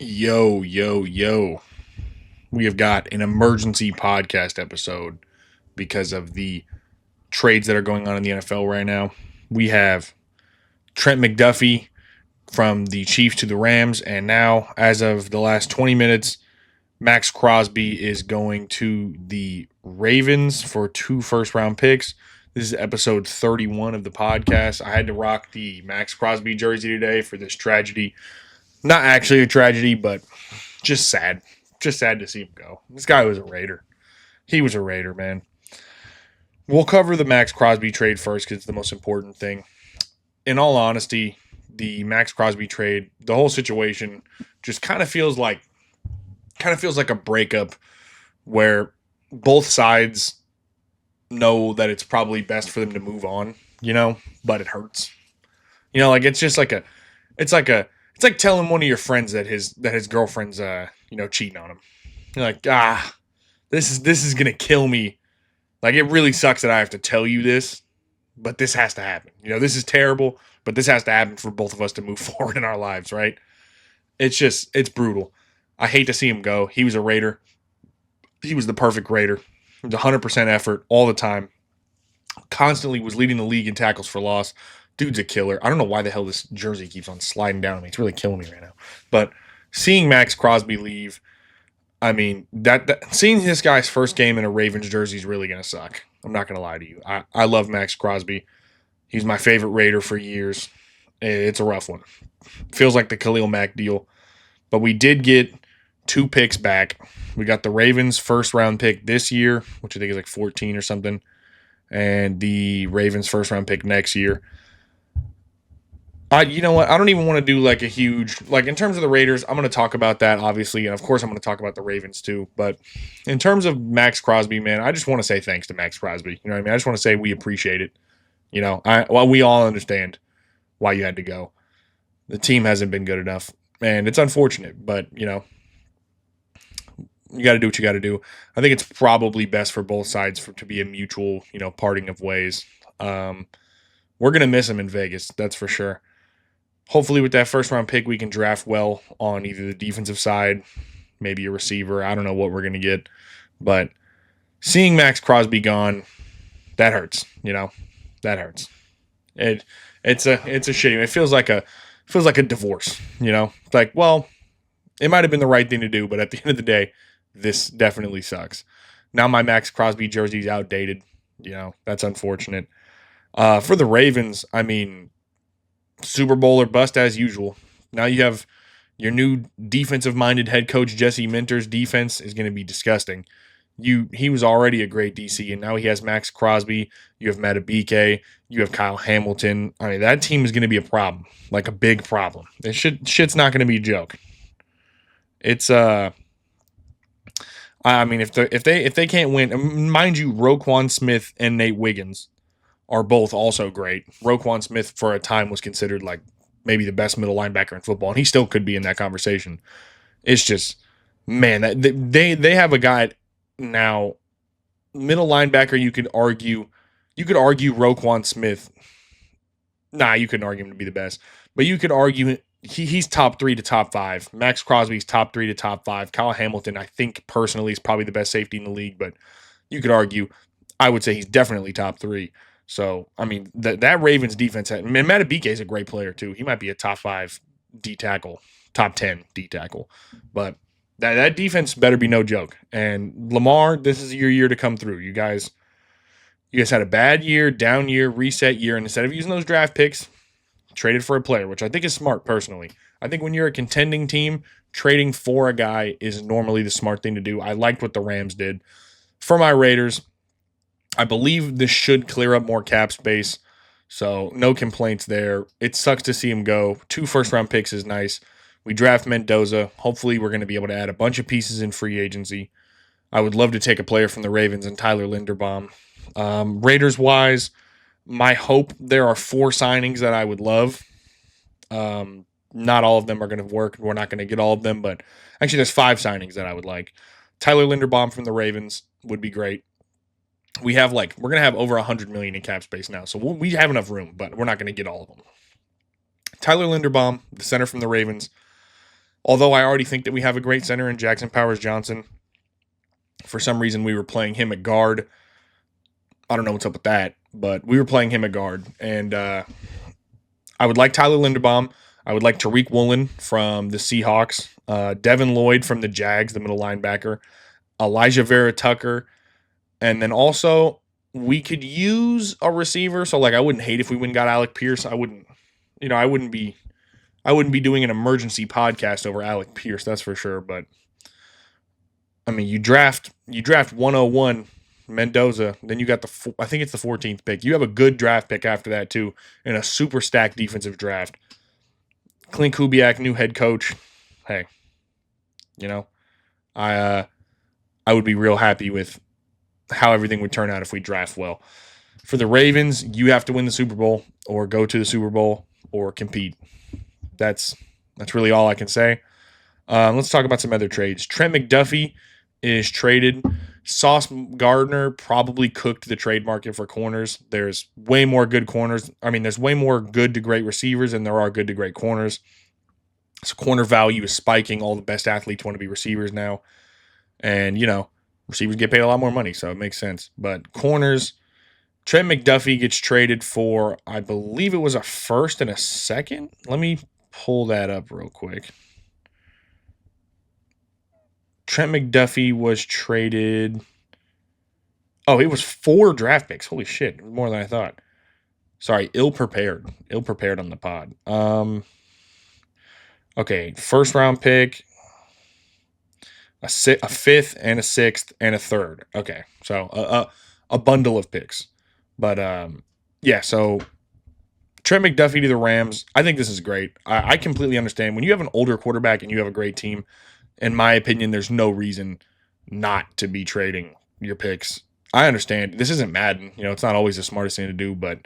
Yo, yo, yo. We have got an emergency podcast episode because of the trades that are going on in the NFL right now. We have Trent McDuffie from the Chiefs to the Rams, and now, as of the last 20 minutes, Maxx Crosby is going to the Ravens for 2 first-round picks. This is episode 31 of the podcast. I had to rock the Maxx Crosby jersey today for this tragedy. Not actually a tragedy, but just sad. Just sad to see him go. This guy was a Raider. He was a Raider, man. We'll cover the Maxx Crosby trade first because it's the most important thing. In all honesty, the Maxx Crosby trade, the whole situation just kind of feels like a breakup where both sides know that it's probably best for them to move on, but it hurts. Like it's like telling one of your friends that his girlfriend's cheating on him. You're like, this is gonna kill me. Like, it really sucks that I have to tell you this, but this has to happen. This is terrible, but this has to happen for both of us to move forward in our lives, right? It's brutal. I hate to see him go. He was a Raider. He was the perfect Raider. It was 100% effort all the time. Constantly was leading the league in tackles for loss. Dude's a killer. I don't know why the hell this jersey keeps on sliding down on me. It's really killing me right now. But seeing Maxx Crosby leave, I mean, that seeing this guy's first game in a Ravens jersey is really going to suck. I'm not going to lie to you. I love Maxx Crosby. He's my favorite Raider for years. It's a rough one. Feels like the Khalil Mack deal. But we did get 2 picks back. We got the Ravens first-round pick this year, which I think is like 14 or something, and the Ravens first-round pick next year. You know what? I don't even want to do like a huge, like, in terms of the Raiders, I'm going to talk about that, obviously, and of course I'm going to talk about the Ravens too. But in terms of Maxx Crosby, man, I just want to say thanks to Maxx Crosby. You know what I mean? I just want to say we appreciate it. We all understand why you had to go. The team hasn't been good enough, and it's unfortunate, but you got to do what you got to do. I think it's probably best for both sides to be a mutual, parting of ways. We're going to miss him in Vegas, that's for sure. Hopefully with that first-round pick, we can draft well on either the defensive side, maybe a receiver. I don't know what we're going to get. But seeing Maxx Crosby gone, that hurts, That hurts. It's a shame. It feels like a divorce, Like, well, it might have been the right thing to do, but at the end of the day, this definitely sucks. Now my Maxx Crosby jersey's outdated. That's unfortunate. For the Ravens, I mean, Super Bowl or bust as usual. Now you have your new defensive-minded head coach, Jesse Minter's defense is going to be disgusting. He was already a great DC, and now he has Maxx Crosby. You have MKB. You have Kyle Hamilton. I mean, that team is going to be a problem, like a big problem. Shit's not going to be a joke. It's I mean, if they can't win, mind you, Roquan Smith and Nate Wiggins are both also great. Roquan Smith for a time was considered like maybe the best middle linebacker in football, and he still could be in that conversation. It's just, man, that they have a guy now, middle linebacker. You could argue Roquan Smith. Nah, you couldn't argue him to be the best, but you could argue he's top 3 to top 5. Maxx Crosby's top 3 to top 5. Kyle Hamilton, I think personally, is probably the best safety in the league, but you could argue, I would say he's definitely top 3. So, I mean, that Ravens defense, and MKB is a great player too. He might be a top 5 D tackle, top 10 D tackle. But that defense better be no joke. And Lamar, this is your year to come through. You guys had a bad year, down year, reset year, and instead of using those draft picks, traded for a player, which I think is smart personally. I think when you're a contending team, trading for a guy is normally the smart thing to do. I liked what the Rams did. For my Raiders, I believe this should clear up more cap space, so no complaints there. It sucks to see him go. 2 first-round picks is nice. We draft Mendoza. Hopefully we're going to be able to add a bunch of pieces in free agency. I would love to take a player from the Ravens and Tyler Linderbaum. Raiders-wise, my hope, there are 4 signings that I would love. Not all of them are going to work. We're not going to get all of them, but actually there's 5 signings that I would like. Tyler Linderbaum from the Ravens would be great. We're going to have over $100 million in cap space now, so we have enough room, but we're not going to get all of them. Tyler Linderbaum, the center from the Ravens. Although I already think that we have a great center in Jackson Powers Johnson. For some reason, we were playing him at guard. I don't know what's up with that, but we were playing him at guard. And I would like Tyler Linderbaum. I would like Tariq Woolen from the Seahawks. Devin Lloyd from the Jags, the middle linebacker. Elijah Vera Tucker. And then also, we could use a receiver. So, like, I wouldn't hate if we went and got Alec Pierce. I wouldn't be doing an emergency podcast over Alec Pierce, that's for sure. But I mean, you draft 101 Mendoza, then you got I think it's the 14th pick. You have a good draft pick after that too, in a super stacked defensive draft. Clint Kubiak, new head coach. Hey, you know, I would be real happy with how everything would turn out if we draft well. For the Ravens, you have to win the Super Bowl or go to the Super Bowl or compete. That's really all I can say. Let's talk about some other trades. Trent McDuffie is traded. Sauce Gardner probably cooked the trade market for corners. There's way more good corners. I mean, there's way more good to great receivers than there are good to great corners. So corner value is spiking. All the best athletes want to be receivers now. And, receivers get paid a lot more money, so it makes sense. But corners, Trent McDuffie gets traded for, I believe it was a first and a second. Let me pull that up real quick. Trent McDuffie was traded. Oh, it was 4 draft picks. Holy shit. It was more than I thought. Sorry, ill-prepared. Ill-prepared on the pod. Okay, first round pick, a 5th and a 6th and a 3rd. Okay, so a bundle of picks. But, yeah, so Trent McDuffie to the Rams. I think this is great. I completely understand. When you have an older quarterback and you have a great team, in my opinion, there's no reason not to be trading your picks. I understand. This isn't Madden. It's not always the smartest thing to do, but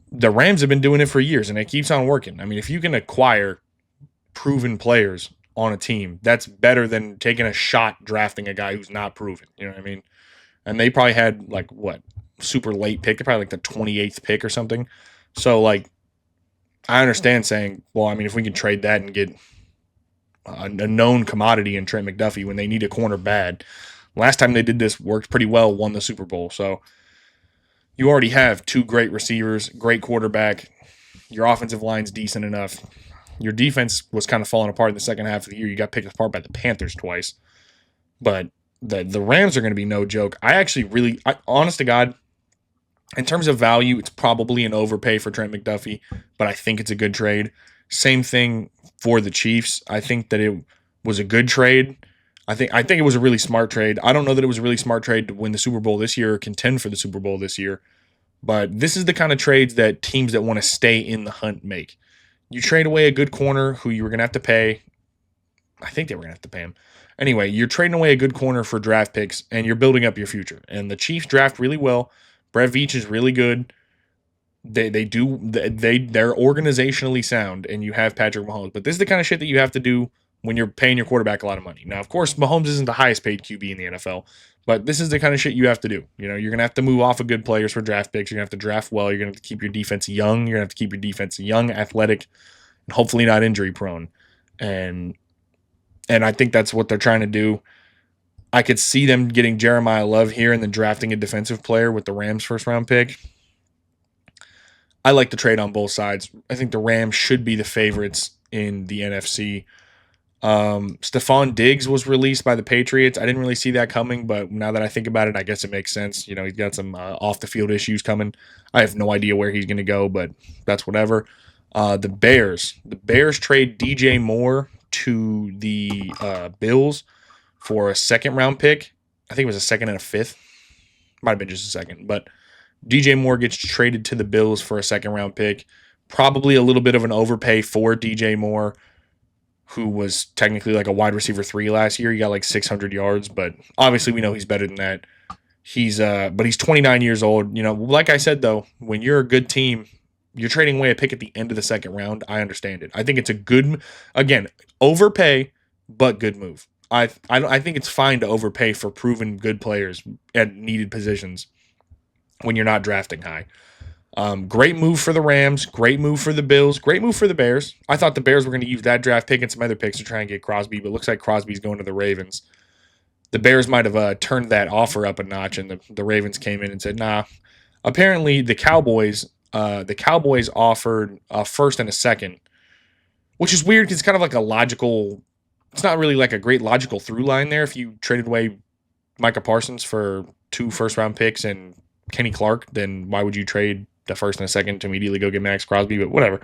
the Rams have been doing it for years, and it keeps on working. I mean, if you can acquire proven players on a team, that's better than taking a shot drafting a guy who's not proven. You know what I mean? And they probably had, super late pick. They're probably the 28th pick or something. So, I understand saying, well, I mean, if we can trade that and get a known commodity in Trent McDuffie when they need a corner bad. Last time they did this, worked pretty well, won the Super Bowl. So you already have 2 great receivers, great quarterback. Your offensive line's decent enough. Your defense was kind of falling apart in the second half of the year. You got picked apart by the Panthers twice. But the Rams are going to be no joke. Honest to God, in terms of value, it's probably an overpay for Trent McDuffie, but I think it's a good trade. Same thing for the Chiefs. I think that it was a good trade. I think it was a really smart trade. I don't know that it was a really smart trade to win the Super Bowl this year or contend for the Super Bowl this year. But this is the kind of trades that teams that want to stay in the hunt make. You trade away a good corner who you were going to have to pay. I think they were going to have to pay him. Anyway, you're trading away a good corner for draft picks, and you're building up your future. And the Chiefs draft really well. Brett Veach is really good. They're organizationally sound, and you have Patrick Mahomes. But this is the kind of shit that you have to do when you're paying your quarterback a lot of money. Now, of course, Mahomes isn't the highest paid QB in the NFL, but this is the kind of shit you have to do. You're going to have to move off of good players for draft picks. You're going to have to draft well. You're going to have to keep your defense young. You're going to have to keep your defense young, athletic, and hopefully not injury prone. And I think that's what they're trying to do. I could see them getting Jeremiah Love here and then drafting a defensive player with the Rams' first-round pick. I like the trade on both sides. I think the Rams should be the favorites in the NFC. Stephon Diggs was released by the Patriots. I didn't really see that coming, but now that I think about it, I guess it makes sense. He's got some off-the-field issues coming. I have no idea where he's going to go, but that's whatever. The Bears trade DJ Moore to the Bills for a second-round pick. I think it was a second and a 5th. Might have been just a second, but DJ Moore gets traded to the Bills for a second-round pick. Probably a little bit of an overpay for DJ Moore, who was technically like a wide receiver 3 last year. He got 600 yards, but obviously we know he's better than that. But he's 29 years old. Like I said, though, when you're a good team, you're trading away a pick at the end of the second round. I understand it. I think it's a good, again, overpay, but good move. I think it's fine to overpay for proven good players at needed positions when you're not drafting high. Great move for the Rams. Great move for the Bills. Great move for the Bears. I thought the Bears were going to use that draft pick and some other picks to try and get Crosby, but it looks like Crosby's going to the Ravens. The Bears might have turned that offer up a notch, and the Ravens came in and said, nah. Apparently, the Cowboys offered a first and a second, which is weird because it's kind of like a logical. It's not really like a great logical through line there. If you traded away Micah Parsons for 2 first-round picks and Kenny Clark, then why would you trade the first and a second to immediately go get Maxx Crosby? But whatever.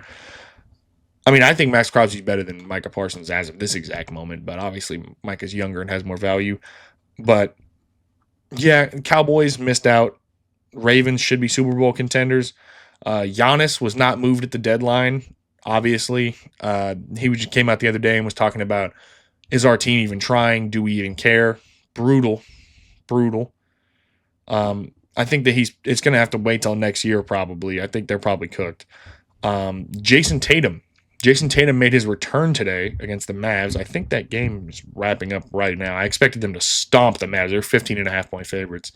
I mean, I think Maxx Crosby's better than Micah Parsons as of this exact moment, but obviously Micah's younger and has more value. But yeah, Cowboys missed out. Ravens should be Super Bowl contenders. Giannis was not moved at the deadline, obviously. He came out the other day and was talking about, is our team even trying? Do we even care? Brutal. I think that it's going to have to wait till next year probably. I think they're probably cooked. Jason Tatum made his return today against the Mavs. I think that game is wrapping up right now. I expected them to stomp the Mavs. They're 15.5-point favorites.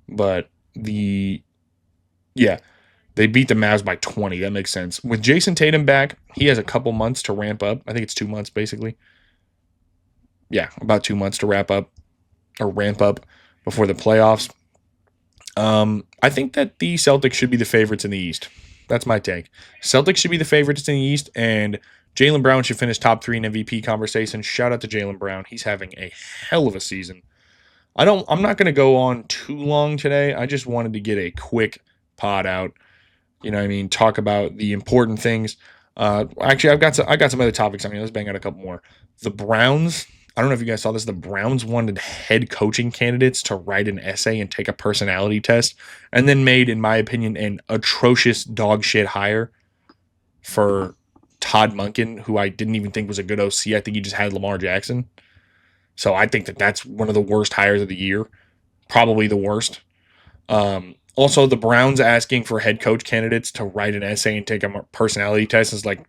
But they beat the Mavs by 20. That makes sense. With Jason Tatum back, he has a couple months to ramp up. I think it's 2 months, basically. Yeah, about 2 months to ramp up before the playoffs. I think that the Celtics should be the favorites in the East. That's my take. Celtics should be the favorites in the East, and Jaylen Brown should finish top 3 in MVP conversation. Shout out to Jaylen Brown. He's having a hell of a season. I'm not going to go on too long today. I just wanted to get a quick pod out. You know what I mean? Talk about the important things. Actually, I got some other topics. I mean, let's bang out a couple more. The Browns. I don't know if you guys saw this. The Browns wanted head coaching candidates to write an essay and take a personality test, and then made, in my opinion, an atrocious dog shit hire for Todd Monken, who I didn't even think was a good OC. I think he just had Lamar Jackson. So I think that that's one of the worst hires of the year. Probably the worst. Also, the Browns asking for head coach candidates to write an essay and take a personality test is like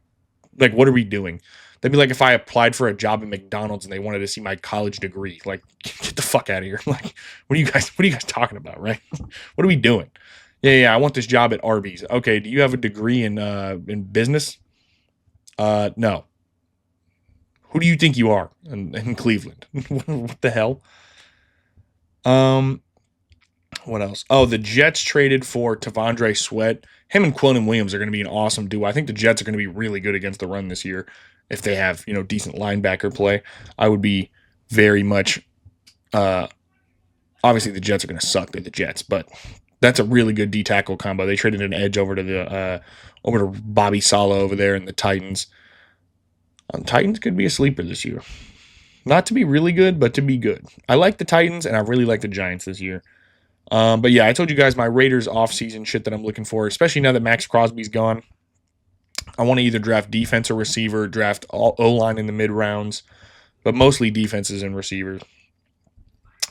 what are we doing? That'd be like if I applied for a job at McDonald's and they wanted to see my college degree. Like, get the fuck out of here. Like, what are you guys talking about, right? What are we doing? Yeah, I want this job at Arby's. Okay, do you have a degree in business? No. Who do you think you are in Cleveland? What the hell? What else? Oh, the Jets traded for Tavondre Sweat. Him and Quillen Williams are going to be an awesome duo. I think the Jets are going to be really good against the run this year if they have, decent linebacker play. I would be very much obviously the Jets are going to suck. They're the Jets, but that's a really good D-tackle combo. They traded an edge over to Bobby Saleh over there in the Titans. Titans could be a sleeper this year. Not to be really good, but to be good. I like the Titans, and I really like the Giants this year. But yeah, I told you guys my Raiders offseason shit that I'm looking for, especially now that Maxx Crosby's gone. I want to either draft defense or receiver, draft O-line in the mid-rounds, but mostly defenses and receivers.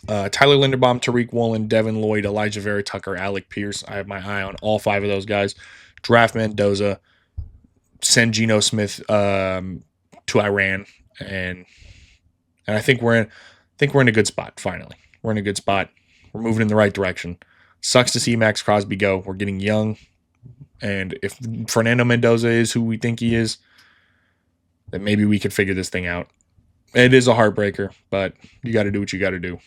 Tyler Linderbaum, Tariq Woolen, Devin Lloyd, Elijah Vera Tucker, Alec Pierce. I have my eye on all 5 of those guys. Draft Mendoza, send Geno Smith to Iran, and I think we're in a good spot. Finally, we're in a good spot. We're moving in the right direction. Sucks to see Maxx Crosby go. We're getting young, and if Fernando Mendoza is who we think he is, then maybe we could figure this thing out. It is a heartbreaker, but you got to do what you got to do.